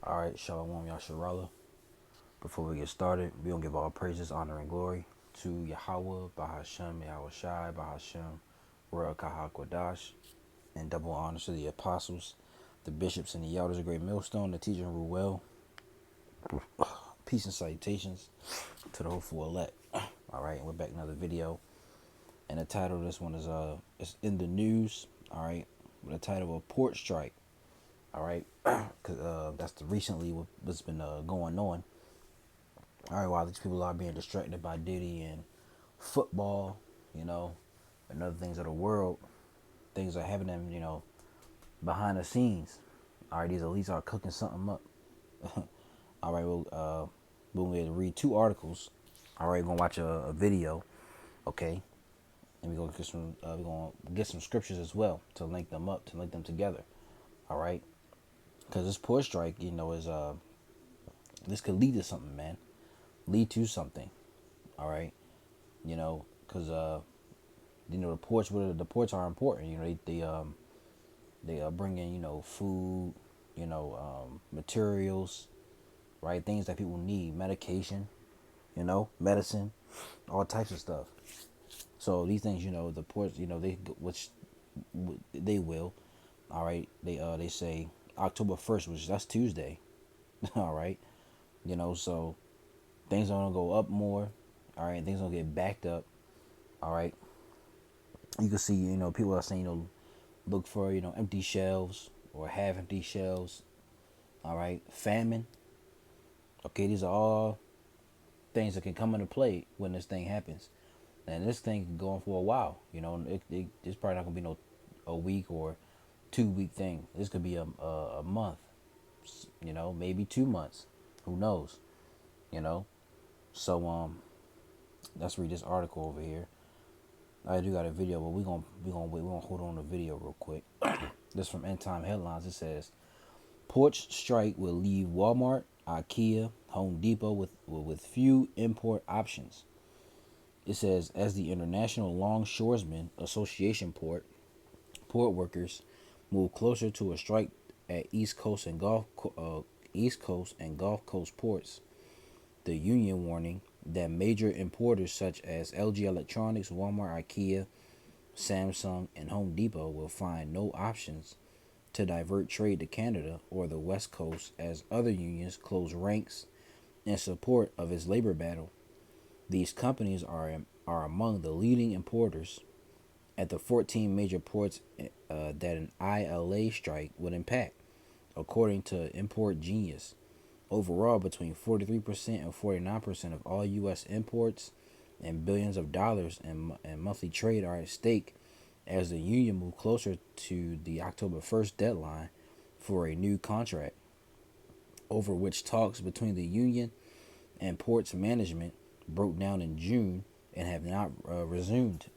Alright, Shalom Yasharallah. Before we get started, we gonna give all praises, honor, and glory to Yahweh, Bahashem, Yahweh Shai, Bahashem, Ruach HaKodash, and double honors to the apostles, the bishops, and the elders of Great Millstone, the teacher and rule well. Peace and salutations to the hopeful elect. Alright, we're back in another video. And the title of this one is it's in the news, alright, with the title of Port Strike. Alright, because that's recently what's been going on. All right, while these people are being distracted by Diddy and football, and other things of the world, things are happening, behind the scenes. All right, these elites are cooking something up. All right, we're going to read two articles. All right, we're going to watch a video, okay? And we're going to get some scriptures as well to link them up, to link them together. All right? Because this port strike, is this could lead to something, man. Lead to something. All right? Because the ports are important. They bring in food, materials, right? Things that people need, medication, medicine, all types of stuff. So these things, the ports, they will. All right, they say October 1st, which that's Tuesday. All right, so things are gonna go up more. All right, things gonna get backed up. All right, you can see, people are saying, look for, empty shelves or half empty shelves. All right, famine. Okay, these are all things that can come into play when this thing happens, and this thing can go on for a while. It's probably not gonna be no a week or 2 week thing. This could be a month. Maybe 2 months. Who knows? So let's read this article over here. I do got a video, but we're gonna hold on to the video real quick. This from End Time Headlines. It says, ports strike will leave Walmart, IKEA, Home Depot with few import options. It says, as the International Longshoremen Association port workers move closer to a strike at East Coast and Gulf Coast ports, the union warning that major importers such as LG Electronics, Walmart, IKEA, Samsung, and Home Depot will find no options to divert trade to Canada or the West Coast as other unions close ranks in support of its labor battle. These companies are among the leading importers at the 14 major ports that an ILA strike would impact, according to Import Genius. Overall, between 43% and 49% of all U.S. imports and billions of dollars in monthly trade are at stake as the union moves closer to the October 1st deadline for a new contract, over which talks between the union and ports management broke down in June and have not resumed.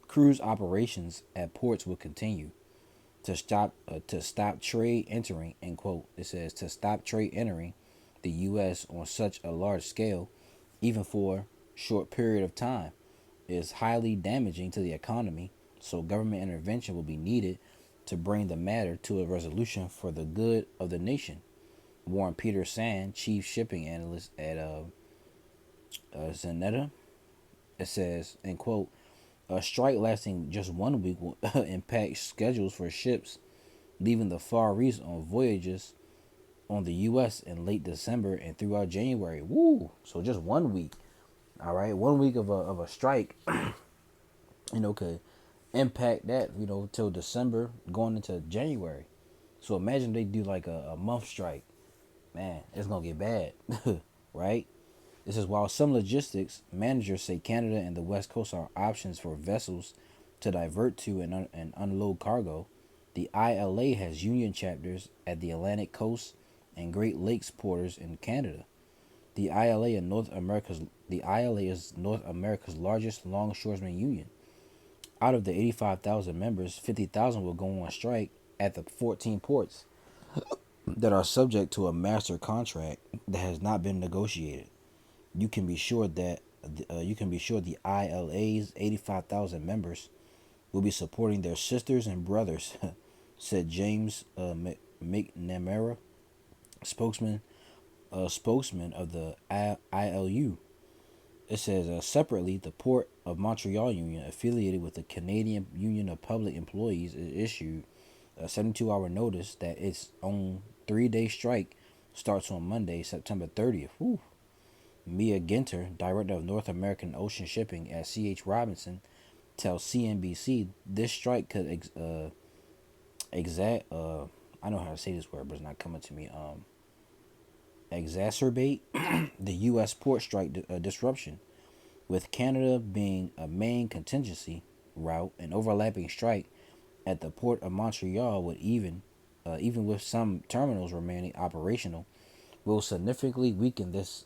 Cruise operations at ports will continue to stop trade entering, end quote. It says to stop trade entering the U.S. on such a large scale, even for a short period of time, is highly damaging to the economy. So government intervention will be needed to bring the matter to a resolution for the good of the nation. Warren Peter Sand, chief shipping analyst at Zenetta, it says, end quote, a strike lasting just 1 week will impact schedules for ships leaving the Far East on voyages on the U.S. in late December and throughout January. Woo! So just 1 week. All right, 1 week of a strike, could impact that, till December going into January. So imagine they do like a month strike. Man, it's gonna get bad, right? This is while some logistics managers say Canada and the West Coast are options for vessels to divert to and unload cargo. The ILA has union chapters at the Atlantic Coast and Great Lakes porters in Canada. The ILA is North America's largest longshoremen union. Out of the 85,000 members, 50,000 will go on strike at the 14 ports that are subject to a master contract that has not been negotiated. You can be sure the ILA's 85,000 members will be supporting their sisters and brothers, said James McNamara, spokesman, a spokesman of the ILU. It says separately, the Port of Montreal Union, affiliated with the Canadian Union of Public Employees, issued a 72-hour notice that its own 3-day strike starts on Monday, September 30th. Whew. Mia Ginter, director of North American Ocean Shipping at C.H. Robinson, tells CNBC this strike could exact. I know how to say this word, but it's not coming to me. Exacerbate the U.S. port strike disruption, with Canada being a main contingency route. An overlapping strike at the Port of Montreal would even with some terminals remaining operational, will significantly weaken this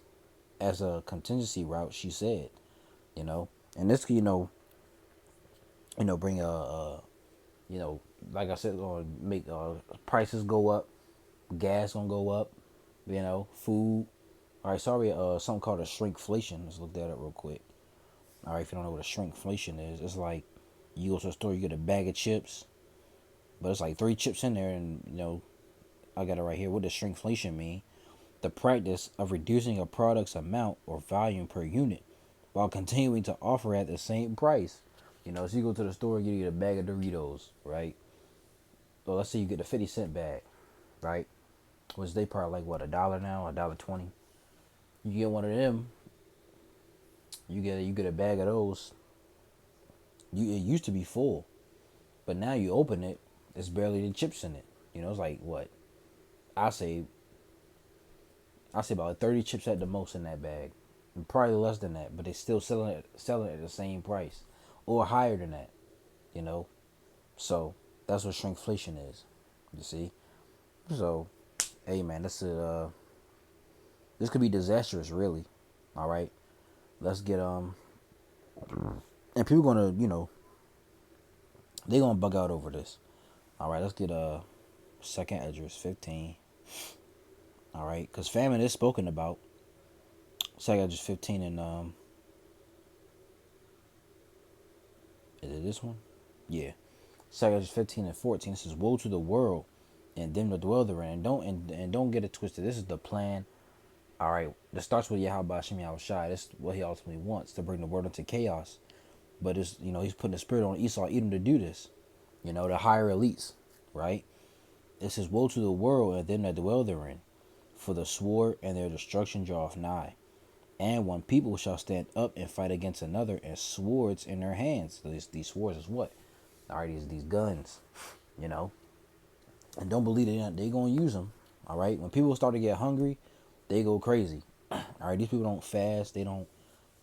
as a contingency route. She said, you know, and this bring you know, like I said, gonna make prices go up, gas gonna go up, food. All right, sorry, something called a shrinkflation. Let's look that up real quick. All right, if you don't know what a shrinkflation is, it's like you go to the store, you get a bag of chips, but it's like 3 chips in there, and I got it right here. What does shrinkflation mean? The practice of reducing a product's amount or volume per unit while continuing to offer at the same price. So you go to the store, you get a bag of Doritos, right? Well, let's say you get a 50-cent bag, right? Which they probably like what, $1 now, $1.20. You get one of them, you get a bag of those. It used to be full, but now you open it, it's barely the chips in it. It's like what? I say about 30 chips at the most in that bag. And probably less than that, but they still selling it at the same price or higher than that, you know. So that's what shrinkflation is. You see? So, hey man, this could be disastrous, really. All right, let's get and people gonna they gonna bug out over this. All right, let's get second address 15. All right, because famine is spoken about. Second address 15 and is it this one? Yeah. Second address 15 and 14. This is woe to the world and them that dwell therein. And don't get it twisted. This is the plan. All right, this starts with Yahweh Hashem Yahushai. This is what he ultimately wants, to bring the world into chaos. But it's he's putting the spirit on Esau, Edom, to do this. The higher elites, right? It says, woe to the world and them that dwell therein, for the sword and their destruction draweth nigh. And one people shall stand up and fight against another, and swords in their hands. So these swords is what? All right, these guns, And don't believe they gonna use them. All right, when people start to get hungry, they go crazy. All right, these people don't fast. They don't.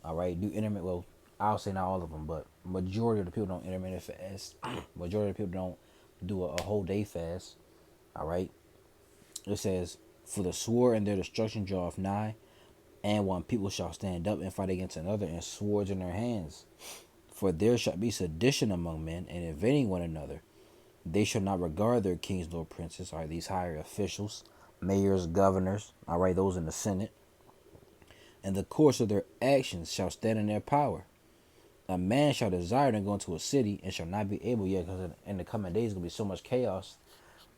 All right, do intermittent. Well, I'll say not all of them, but majority of the people don't intermittent fast. Majority of the people don't do a whole day fast. All right. It says, for the sword and their destruction draweth nigh, and one people shall stand up and fight against another, and swords in their hands. For there shall be sedition among men, and invading one another. They shall not regard their kings nor princes, or these higher officials, mayors, governors, all right, those in the Senate. And the course of their actions shall stand in their power. A man shall desire to go into a city and shall not be able yet, because in the coming days, going to be so much chaos.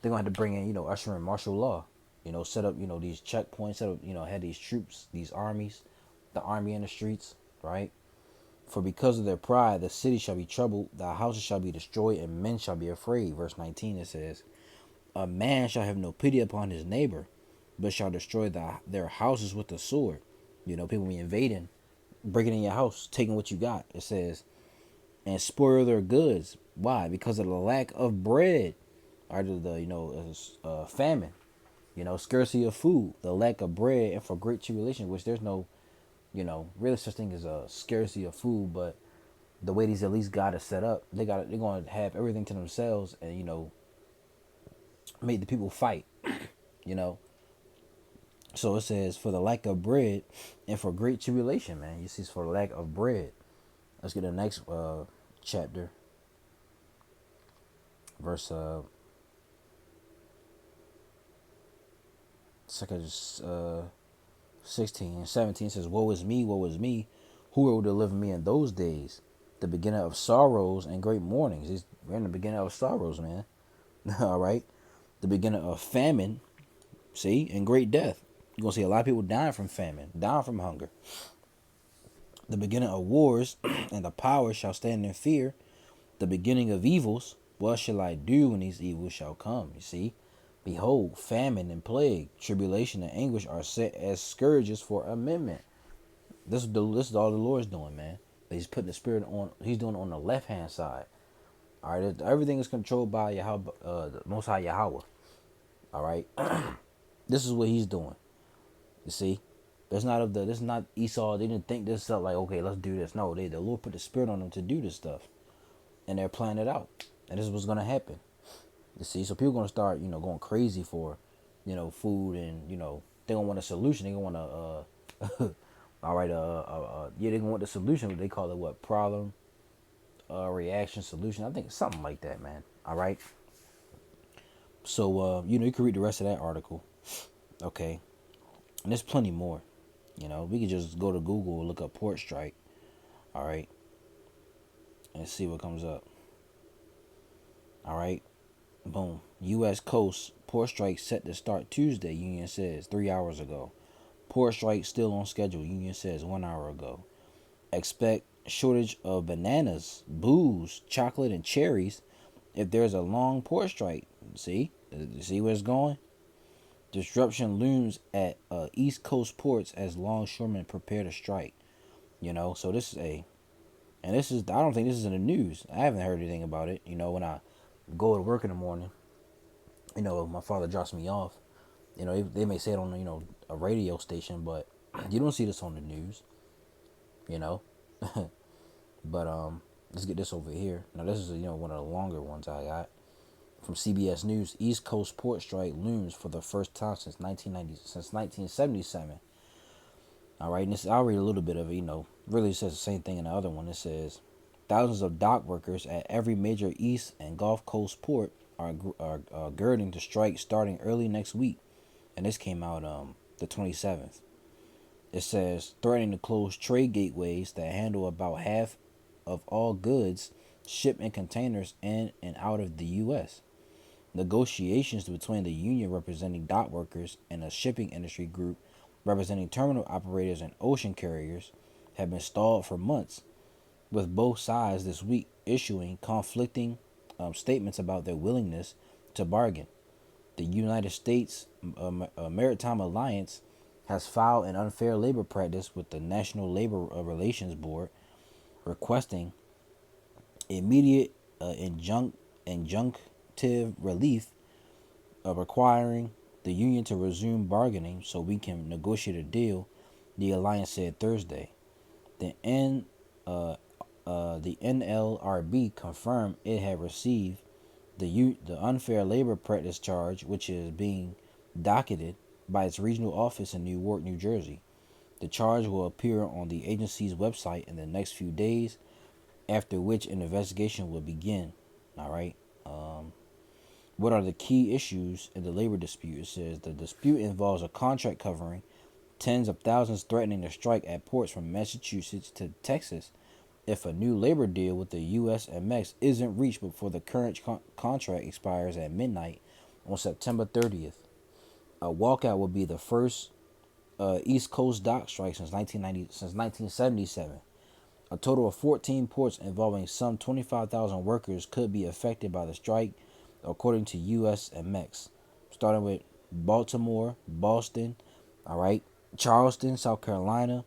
They're going to have to bring in, usher in martial law. Set up, these checkpoints, set up, had these troops, these armies, the army in the streets, right? For because of their pride, the city shall be troubled, the houses shall be destroyed, and men shall be afraid. Verse 19, it says, a man shall have no pity upon his neighbor, but shall destroy their houses with the sword. People be invading, breaking in your house, taking what you got. It says, and spoil their goods. Why? Because of the lack of bread, or the famine. Scarcity of food, the lack of bread, and for great tribulation, which there's no, really such thing as a scarcity of food, but the way these elites got it set up, they're going to have everything to themselves, and make the people fight. So it says, for the lack of bread and for great tribulation, man. You see, it's for the lack of bread. Let's get the next chapter, verse second 16 and 17 says, woe is me, who will deliver me in those days? The beginning of sorrows and great mournings. We're in the beginning of sorrows, man. All right. The beginning of famine, See, and great death. You're gonna see a lot of people dying from famine, dying from hunger. The beginning of wars, and the power shall stand in fear. The beginning of evils. What shall I do when these evils shall come? You see, behold, famine and plague, tribulation and anguish are set as scourges for amendment. This is all the Lord's doing, man. He's putting the spirit on. He's doing it on the left hand side. All right, everything is controlled by Yahweh, the Most High Yahweh. All right, this is what He's doing. You see, that's not of the. This is not Esau. They didn't think this up like, okay, let's do this. No, the Lord put the spirit on them to do this stuff, and they're planning it out. And this is what's gonna happen. You see, so people gonna start, going crazy for, food, and they gonna want a solution. They gonna want all right, yeah, they gonna want the solution. But they call it what? Problem, reaction, solution. I think it's something like that, man. All right. So, you can read the rest of that article. Okay. And there's plenty more. We could just go to Google and look up port strike. All right. And see what comes up. All right. Boom. U.S. coast port strike set to start Tuesday, union says 3 hours ago. Port strike still on schedule, union says 1 hour ago. Expect shortage of bananas, booze, chocolate, and cherries if there's a long port strike. See? See where it's going? Disruption looms at East Coast ports as longshoremen prepare to strike. So this is and this is, I don't think this is in the news. I haven't heard anything about it. When I go to work in the morning, my father drops me off. They may say it on, a radio station, but you don't see this on the news, you know. But let's get this over here. Now this is, one of the longer ones I got from CBS News. East Coast port strike looms for the first time since 1977. All right, and this, I'll read a little bit of it. Really says the same thing in the other one. It says thousands of dock workers at every major East and Gulf Coast port are girding to strike starting early next week, and this came out the 27th. It says threatening to close trade gateways that handle about half of all goods shipped in containers in and out of the U.S. Negotiations between the union representing dock workers and a shipping industry group representing terminal operators and ocean carriers have been stalled for months, with both sides this week issuing conflicting statements about their willingness to bargain. The United States Maritime Alliance has filed an unfair labor practice with the National Labor Relations Board, requesting immediate injunctive relief, requiring the union to resume bargaining so we can negotiate a deal, the alliance said Thursday. The NLRB confirmed it had received the unfair labor practice charge, which is being docketed by its regional office in Newark, New Jersey. The charge will appear on the agency's website in the next few days, after which an investigation will begin. All right. What are the key issues in the labor dispute? It says the dispute involves a contract covering tens of thousands threatening to strike at ports from Massachusetts to Texas if a new labor deal with the USMX isn't reached before the current contract expires at midnight on September 30th. A walkout will be the first East Coast dock strike since 1977. A total of 14 ports involving some 25,000 workers could be affected by the strike, according to USMX, starting with Baltimore, Boston, all right, Charleston, South Carolina,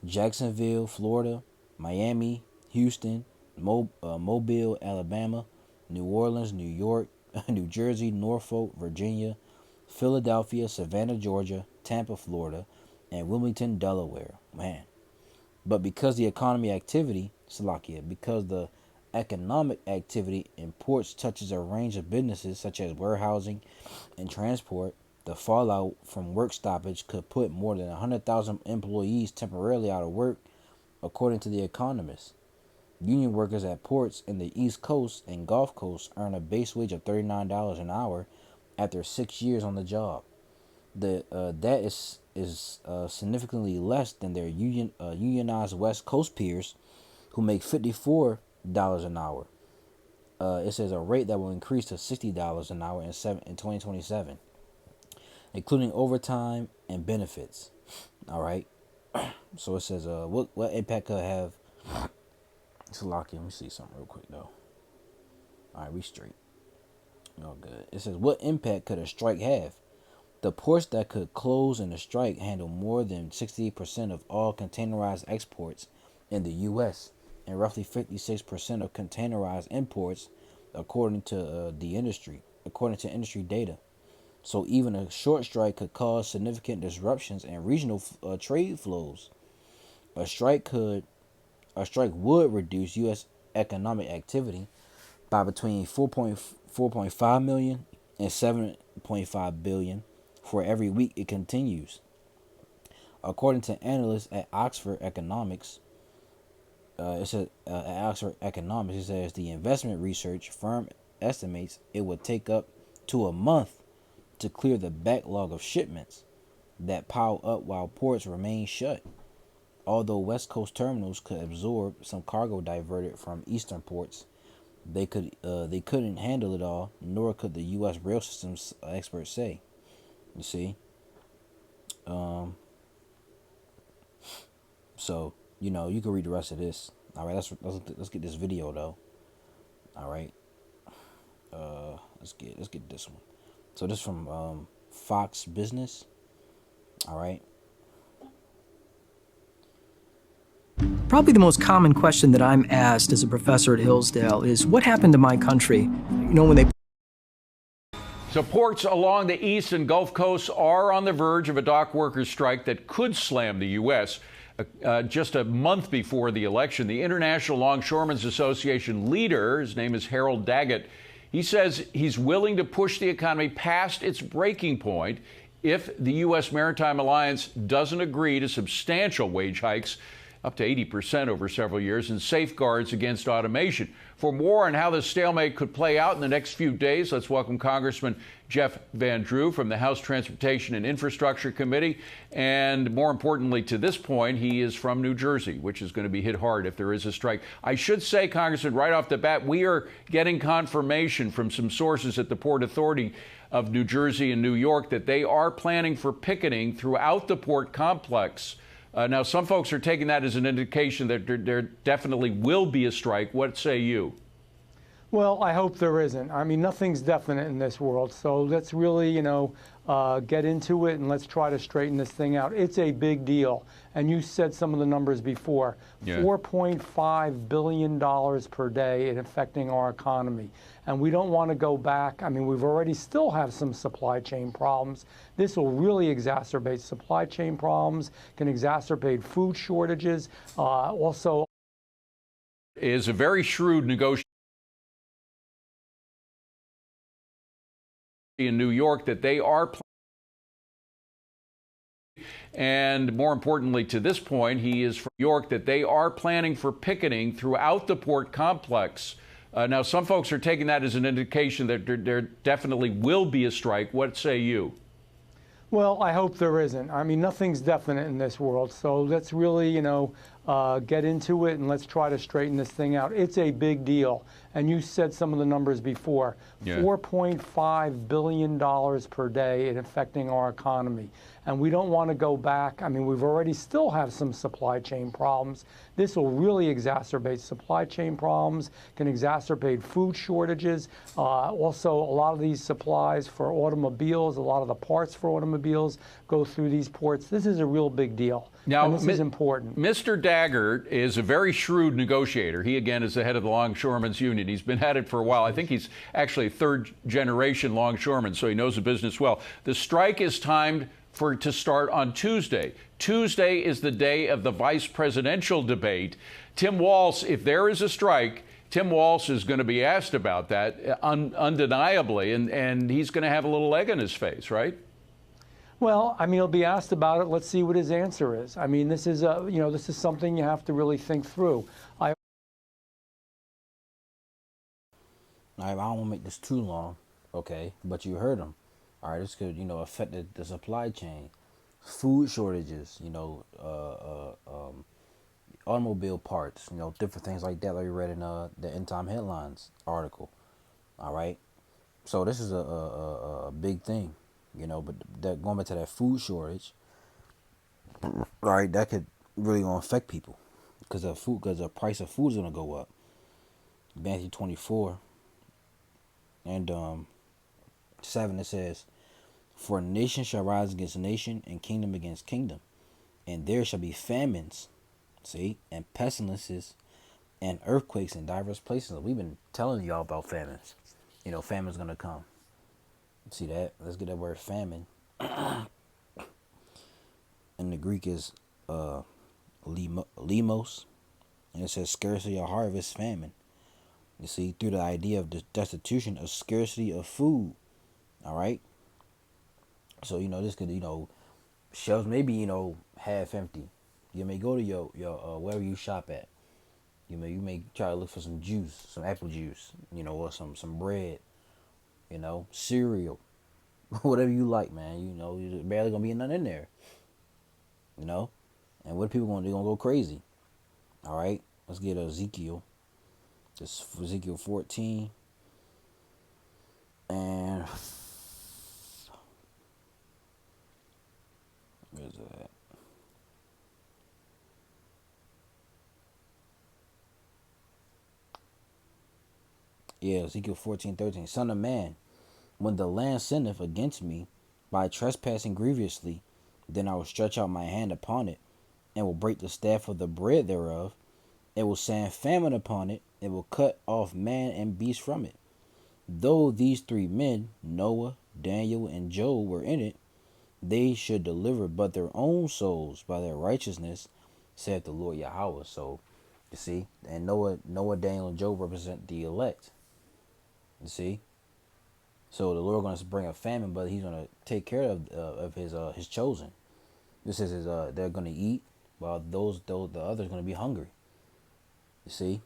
Jacksonville, Florida, Miami, Houston, Mobile, Alabama, New Orleans, New York, New Jersey, Norfolk, Virginia, Philadelphia, Savannah, Georgia, Tampa, Florida, and Wilmington, Delaware. Man. But because the economic activity in ports touches a range of businesses such as warehousing and transport, the fallout from work stoppage could put more than 100,000 employees temporarily out of work, according to The Economist. Union workers at ports in the East Coast and Gulf Coast earn a base wage of $39 an hour after 6 years on the job. That is significantly less than their unionized West Coast peers, who make $54 an hour. It says a rate that will increase to $60 an hour in 2027. including overtime and benefits. All right. So it says, what impact could have? It's locky. Let me see something real quick though. All right, we straight. All good. It says, what impact could a strike have? The ports that could close in a strike handle more than 68% of all containerized exports in the U.S. and roughly 56% of containerized imports, according to industry data. So even a short strike could cause significant disruptions in regional trade flows. A strike could a strike would reduce U.S. economic activity by between 4.5 million and 7.5 billion for every week it continues. According to analysts at Oxford Economics, it says the investment research firm estimates it would take up to a month to clear the backlog of shipments that pile up while ports remain shut. Although West Coast terminals could absorb some cargo diverted from eastern ports, they couldn't handle it all, nor could the U.S. rail systems experts say. You see, so you can read the rest of this. All right, let's get this video though. All right, let's get this one. So this from Fox Business. All right. Probably the most common question that I'm asked as a professor at Hillsdale is, what happened to my country? When they... So ports along the east and Gulf coasts are on the verge of a dock workers strike that could slam the U.S. Just a month before the election. The International Longshoremen's Association leader, his name is Harold Daggett, he says he's willing to push the economy past its breaking point if the U.S. Maritime Alliance doesn't agree to substantial wage hikes, up to 80% over several years, and safeguards against automation. For more on how this stalemate could play out in the next few days, let's welcome Congressman Jeff Van Drew from the House Transportation and Infrastructure Committee. And more importantly, to this point, he is from New Jersey, which is going to be hit hard if there is a strike. I should say, Congressman, right off the bat, we are getting confirmation from some sources at the Port Authority of New Jersey and New York that they are planning for picketing throughout the port complex. Now, some folks are taking that as an indication that there definitely will be a strike. What say you? Well, I hope there isn't. I mean, nothing's definite in this world. So let's really, get into it and let's try to straighten this thing out. It's a big deal. And you said some of the numbers before. Yeah. $4.5 billion per day in affecting our economy. And we don't want to go back. I mean, we've already still have some supply chain problems. This will really exacerbate supply chain problems, can exacerbate food shortages. Also, is a very shrewd negotiator in New York that they are, and more importantly to this point, he is from New York, that they are planning for picketing throughout the port complex. Now, some folks are taking that as an indication that there definitely will be a strike. What say you? Well, I hope there isn't. I mean, nothing's definite in this world. So let's really, get into it and let's try to straighten this thing out. It's a big deal. And you said some of the numbers before. Yeah. $4.5 billion per day in affecting our economy. And we don't want to go back. I mean, we've already still have some supply chain problems. This will really exacerbate supply chain problems, can exacerbate food shortages. Also, a lot of these supplies for automobiles, a lot of the parts for automobiles go through these ports. This is a real big deal. Now, and this is important. Mr. Daggett is a very shrewd negotiator. He, again, is the head of the Longshoremen's Union. He's been at it for a while. I think he's actually a third-generation longshoreman, so he knows the business well. The strike is timed to start on Tuesday. Tuesday is the day of the vice presidential debate. Tim Walz, if there is a strike, Tim Walz is going to be asked about that undeniably, and he's going to have a little egg in his face, right? Well, I mean, he'll be asked about it. Let's see what his answer is. I mean, this is this is something you have to really think through. I don't want to make this too long, okay? But you heard him. All right, this could, affect the supply chain, food shortages, automobile parts, different things like that we read in the End Time Headlines article. All right, so this is a big thing. But that going back to that food shortage, right? That could really gonna affect people because the price of food is gonna go up. Matthew 24 and 7, it says, "For nation shall rise against nation, and kingdom against kingdom, and there shall be famines, see, and pestilences, and earthquakes in diverse places." We've been telling y'all about famines. Famine's gonna come. See that? Let's get that word famine. In the Greek is limos, and it says scarcity of harvest, famine. You see, through the idea of the destitution, of scarcity of food. All right. So this could shelves maybe half empty. You may go to your wherever you shop at. You may try to look for some juice, some apple juice, or some bread, cereal, whatever you like, man. There's barely gonna be nothing in there. And what are people gonna do? They're gonna go crazy. All right, let's get Ezekiel. This Ezekiel 14 and where's that? Yeah, Ezekiel 14:13. "Son of man, when the land sinneth against me by trespassing grievously, then I will stretch out my hand upon it, and will break the staff of the bread thereof, and will send famine upon it, and will cut off man and beast from it. Though these three men, Noah, Daniel, and Job, were in it, they should deliver but their own souls by their righteousness, saith the Lord Yahweh." So, you see, and Noah, Daniel, and Job represent the elect. You see, so the Lord going to bring a famine, but He's going to take care of His chosen. This is they're going to eat, while the others going to be hungry. You see,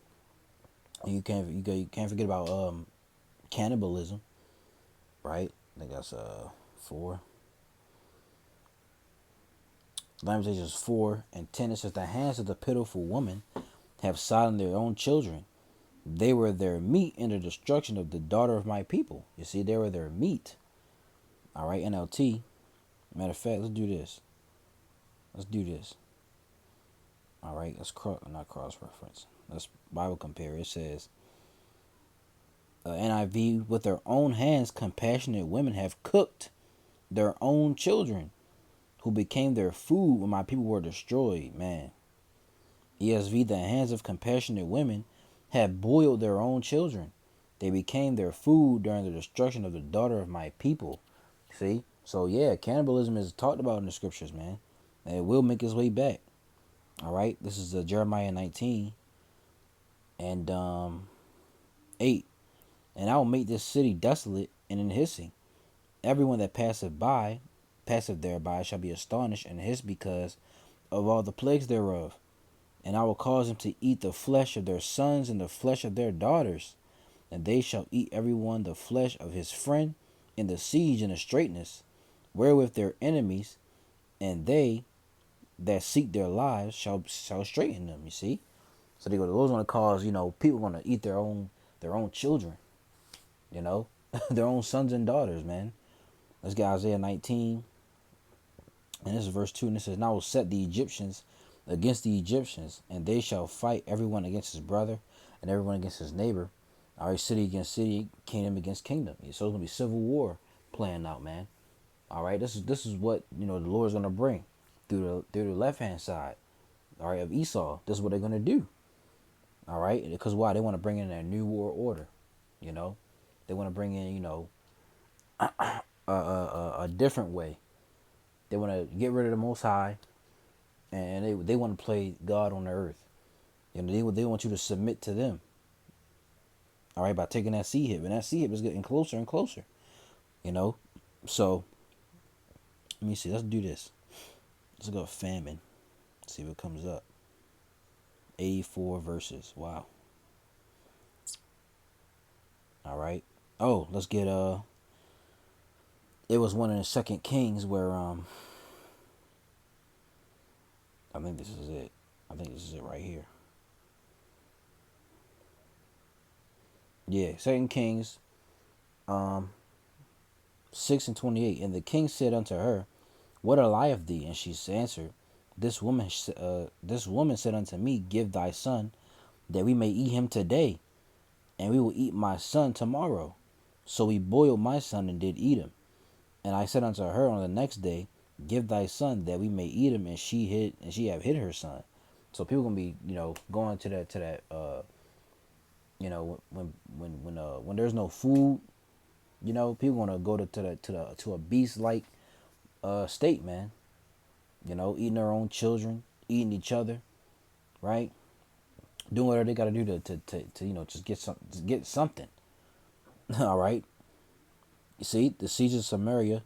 and you can't forget about cannibalism, right? I think that's 4. Lamentations 4 and 10. It says, "The hands of the pitiful woman have silenced their own children. They were their meat in the destruction of the daughter of my people." You see, they were their meat. All right, NLT. Matter of fact, let's do this. All right, let's not cross reference. Let's Bible compare. It says, NIV, "With their own hands, compassionate women have cooked their own children, who became their food when my people were destroyed." Man. ESV, "The hands of compassionate women have boiled their own children. They became their food during the destruction of the daughter of my people." See? So yeah, cannibalism is talked about in the scriptures, man. And it will make its way back. All right? This is Jeremiah 19 and 8. "And I will make this city desolate and in hissing. Everyone that passeth thereby shall be astonished and hiss because of all the plagues thereof. And I will cause them to eat the flesh of their sons and the flesh of their daughters. And they shall eat every one the flesh of his friend in the siege and the straitness, wherewith their enemies and they that seek their lives shall straighten them." You see, so the Lord's going to cause people going to eat their own children, their own sons and daughters, man. Let's get Isaiah 19, and this is verse 2, and it says, "And I will set the Egyptians against the Egyptians, and they shall fight everyone against his brother, and everyone against his neighbor. All right, city against city, kingdom against kingdom." So it's gonna be civil war playing out, man. All right, this is what the Lord's gonna bring through the left hand side, all right, of Esau. This is what they're gonna do. All right, because why? They want to bring in a new world order. They want to bring in a different way. They want to get rid of the Most High, and they want to play God on the earth. They want you to submit to them. All right, by taking that sea hip, and that sea hip is getting closer and closer. So let me see. Let's do this. Let's go famine. See what comes up. 84 verses. Wow. All right. Oh, let's get it was one in the 2 Kings where I think this is it. Right here. Yeah, 2 Kings 6 and 28. And the king said unto her, what alive thee? And she answered, this woman said unto me, give thy son, that we may eat him today, and we will eat my son tomorrow. So we boiled my son and did eat him. And I said unto her on the next day, give thy son, that we may eat him. And she have hid her son. So people gonna be, going to that when there's no food, people gonna go to a beast like state, man. Eating their own children, eating each other, right? Doing whatever they gotta do to just get something. All right. You see the siege of Samaria.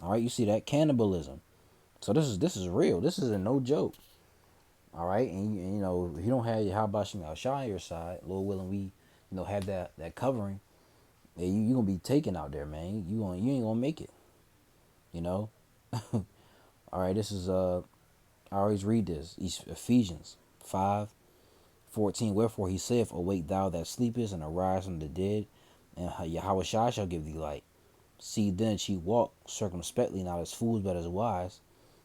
All right, you see that cannibalism. So this is real. This is a no joke. All right, and if you don't have your Habashim Al-Shah on your side, Lord willing, we have that covering. Yeah, you gonna be taken out there, man. You ain't gonna make it. All right, this is I always read this. Ephesians 5:14. Wherefore he saith, awake thou that sleepest, and arise from the dead, and Yahweh Shai shall give thee light. See then she walk circumspectly, not as fools but as wise,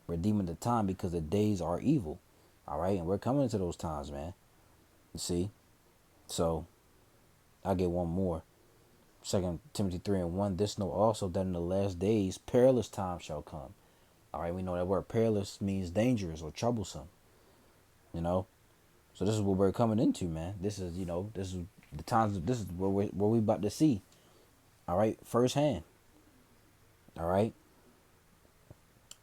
redeeming the time, because the days are evil. All right, and we're coming into those times, man. You see? So I'll get one more. 2 Timothy 3:1. This know also, that in the last days perilous times shall come. All right, we know that word perilous means dangerous or troublesome. So this is what we're coming into, man. This is the times. This is what we about to see. All right, firsthand. All right.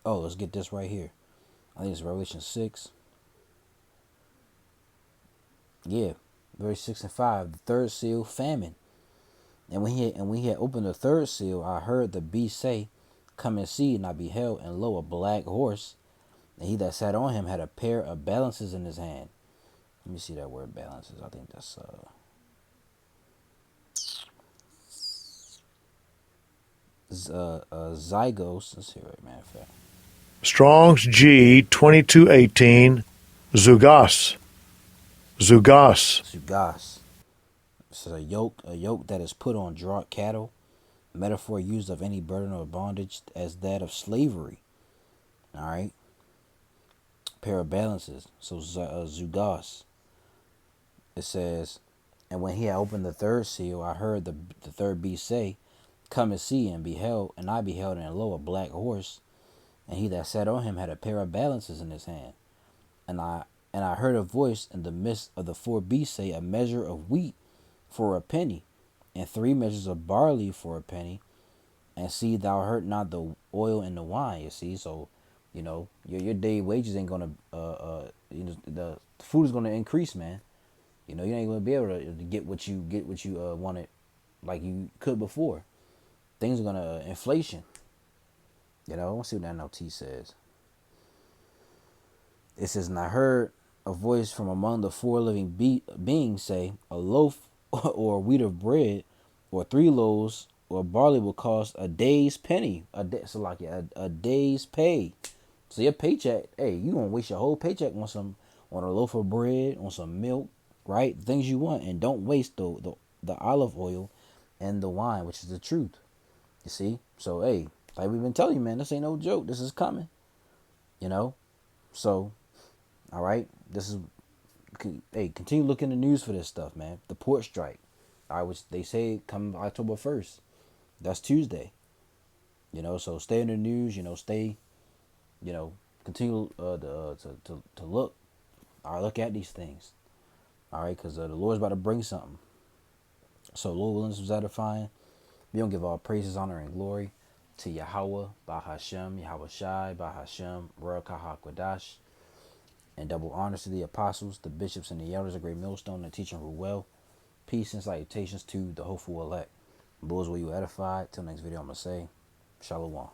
Oh, let's get this right here. I think it's Revelation 6. Yeah, verse 6 and 5. The third seal, famine. And when he had opened the third seal, I heard the beast say, come and see. And I beheld, and lo, a black horse, and he that sat on him had a pair of balances in his hand. Let me see that word balances. I think that's zygos. Let's see right, matter of fact. Strong's G 2218, Zugas. Zugas. This is a yoke that is put on draught cattle. Metaphor used of any burden or bondage as that of slavery. All right. Pair of balances. So Zugas. It says, and when he had opened the third seal, I heard the third beast say, come and see. And I beheld, and lo, a black horse, and he that sat on him had a pair of balances in his hand. And I heard a voice in the midst of the four beasts say, a measure of wheat for a penny, and 3 measures of barley for a penny, and see thou hurt not the oil and the wine. You see, so your day wages ain't gonna the food is gonna increase, man. You ain't gonna be able to get what you wanted like you could before. Things are gonna inflation. Let's see what the NLT says. It says, and I heard a voice from among the 4 living beings say, a loaf or a wheat of bread, or 3 loaves, or barley will cost a day's penny. A day's pay. So your paycheck, hey, you gonna waste your whole paycheck on a loaf of bread, on some milk, right? Things you want, and don't waste the olive oil and the wine, which is the truth. You see? So hey, like we've been telling you, man, this ain't no joke. This is coming. So, all right, continue looking the news for this stuff, man. The port strike, which they say come October 1st. That's Tuesday. So stay in the news. Stay. Continue to look. All right, look at these things. All right, because the Lord's about to bring something. So Lord willing, this was edifying. We don't give all praises, honor, and glory to Yahweh, Bahashem, Yahweh Shai, Bahashem, Ruach HaKodash, and double honors to the apostles, the bishops, and the elders, a great millstone, and teaching rule well. Peace and salutations to the hopeful elect. Bulls, will you edified? Till next video, I'm going to say, Shalom.